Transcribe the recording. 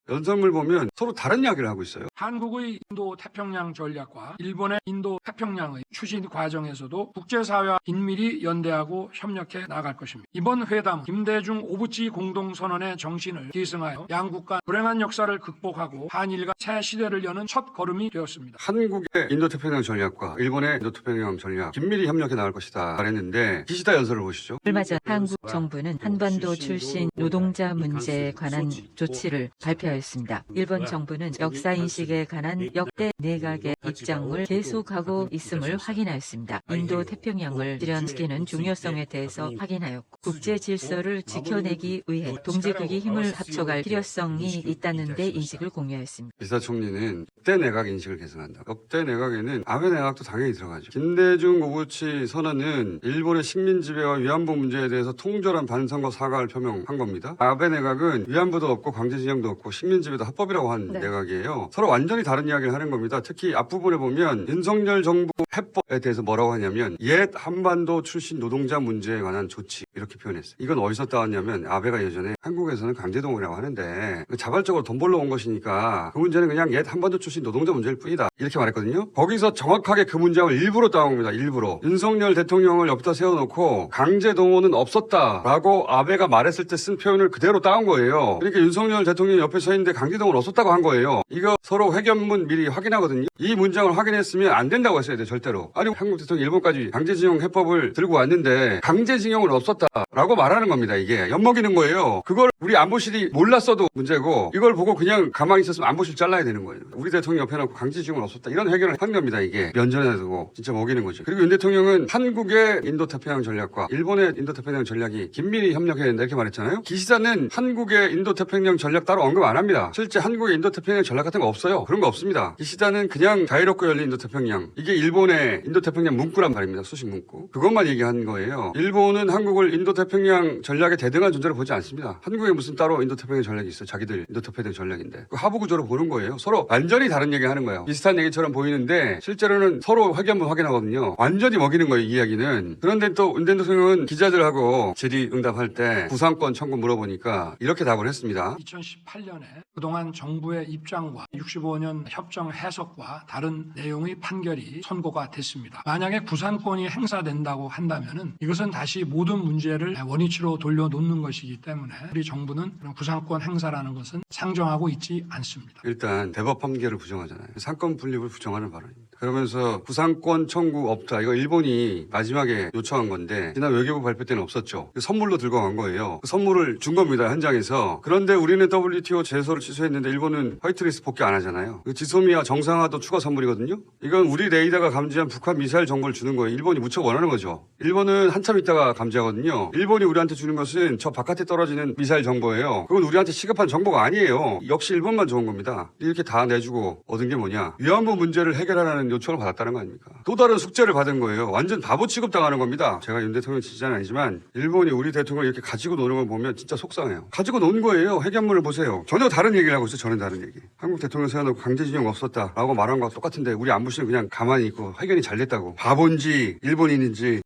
연설문을 보면 서로 다른 이야기를 하고 있어요. 한국의 인도 태평양 전략과 일본의 인도 태평양의 추진 과정에서도 국제사회와 긴밀히 연대하고 협력해 나갈 것입니다. 이번 회담은 김대중 오부치 공동선언의 정신을 계승하여 양국 간 불행한 역사를 극복하고 한일과 새 시대를 여는 첫 걸음이 되었습니다. 한국의 인도태평양 전략과 일본의 인도태평양 전략 긴밀히 협력해 나갈 것이다 말했는데 기시다 연설을 보시죠. 얼마 전 한국 정부는 한반도 출신 노동자 문제에 관한 조치를 발표하였습니다. 일본 정부는 역사인식에 관한 역대 내각의 입장을 계속하고 있음을 확인하였습니다. 인도 태평양을 실현시키는 중요성에 대해서 확인하였고 국제 질서를 지켜내기 위해 동지국이 힘을 합쳐갈 필요성이 있다는 데 인식을 공유하였습니다. 기시다 총리는 역대 내각 인식을 계승한다. 역대 내각에는 아베 내각도 당연히 들어가죠. 김대중 오부치 선언은 일본의 식민 지배와 위안부 문제에 대해서 통절한 반성과 사과를 표명한 겁니다. 아베 내각은 위안부도 없고 강제징용도 없고 식민 지배도 합법이라고 한 내각이에요. 서로 완전히 다른 이야기를 하는 겁니다. 특히 앞부분에 보면 윤석열 정부 해법에 대해서 뭐라고 하냐면 옛 한반도 출신 노동자 문제에 관한 조치 이렇게 표현했어요. 이건 어디서 따왔냐면 아베가 예전에 한국에서는 강제동원이라고 하는데 자발적으로 돈 벌러 온 것이니까 그 문제는 그냥 옛 한반도 출신 노동자 문제일 뿐이다 이렇게 말했거든요. 거기서 정확하게 그 문장을 일부러 따온 겁니다. 일부러. 윤석열 대통령을 옆에다 세워놓고 강제동원은 없었다라고 아베가 말했을 때 쓴 표현을 그대로 따온 거예요. 그러니까 윤석열 대통령 옆에 서 있는데 강제동원 없었다고 한 거예요. 이거 서로 회견문 미리 확인하거든요. 이 문장을 확인했으면 안 된다고 했어야 돼요. 절대로. 아니 한국 대통령이 일본까지 강제징용 해법을 들고 왔는데 강제징용은 없었다라고 말하는 겁니다. 이게 엿먹이는 거예요. 그걸 우리 안보실이 몰랐어도 문제고 이걸 보고 그냥 가만히 있었으면 안보실 잘라야 되는 거예요. 우리 대통령 옆에 놓고 강제징용은 없었다. 이런 회견을 한 겁니다. 이게 면전에 두고 진짜 먹이는 거죠. 그리고 윤 대통령은 한국의 인도태평양 전략과 일본의 인도태평양 전략이 긴밀히 협력해야 된다 이렇게 말했잖아요. 기시다는 한국의 인도태평양 전략 따로 언급 안 합니다. 실제 한국의 인도태평양 전략 같은 거 없어요. 그런 거 없습니다. 기시다는 그냥 자유롭고 열린 인도태평양. 이게 일본의 인도태평양 문구란 말입니다. 수식 문구. 그것만 얘기한 거예요. 일본은 한국을 인도태평양 전략의 대등한 존재로 보지 않습니다. 한국에 무슨 따로 인도태평양 전략이 있어요. 자기들 인도태평양 전략인데. 그 하부 구조로 보는 거예요. 서로 완전히 다른 얘기 하는 거예요. 비슷한 얘기처럼 보이는데 실제로는 서로 회견문 확인하거든요. 완전히 먹이는 거예요. 이 이야기는. 그런데 또 윤 대통령은 기자들하고 질의응답할 때 구상권 청구 물어보니까 이렇게 답을 했습니다. 2018년에 그동안 정부의 입장과 65년 협정 해석과 다른 내용의 판결이 선고가 됐습니다. 만약에 구상권이 행사된다고 한다면은 이것은 다시 모든 문제를 원위치로 돌려놓는 것이기 때문에 우리 정부는 그런 구상권 행사라는 것은 상정하고 있지 않습니다. 일단 대법 판결을 부정하잖아요. 상권 분립을 부정하는 발언입니다. 그러면서 구상권 청구 없다. 이거 일본이 마지막에 요청한 건데 지난 외교부 발표 때는 없었죠. 선물로 들고 간 거예요. 그 선물을 준 겁니다. 현장에서. 그런데 우리는 WTO 제소를 취소했는데 일본은 화이트리스트 복귀 안 하잖아요. 그 지소미아 정상화도 추가 선물이거든요. 이건 우리 레이더가 감지한 북한 미사일 정보를 주는 거예요. 일본이 무척 원하는 거죠. 일본은 한참 있다가 감지하거든요. 일본이 우리한테 주는 것은 저 바깥에 떨어지는 미사일 정보예요. 그건 우리한테 시급한 정보가 아니에요. 역시 일본만 좋은 겁니다. 이렇게 다 내주고 얻은 게 뭐냐. 위안부 문제를 해결하라는 요청을 받았다는 거 아닙니까? 또 다른 숙제를 받은 거예요. 완전 바보 취급당하는 겁니다. 제가 윤 대통령 지지자는 아니지만 일본이 우리 대통령을 이렇게 가지고 노는 걸 보면 진짜 속상해요. 가지고 논 거예요. 회견문을 보세요. 전혀 다른 얘기를 하고 있어요. 전혀 다른 얘기. 한국 대통령 세워놓고 강제징용 없었다라고 말한 거와 똑같은데 우리 안보실은 그냥 가만히 있고 회견이 잘 됐다고. 바본지 일본인인지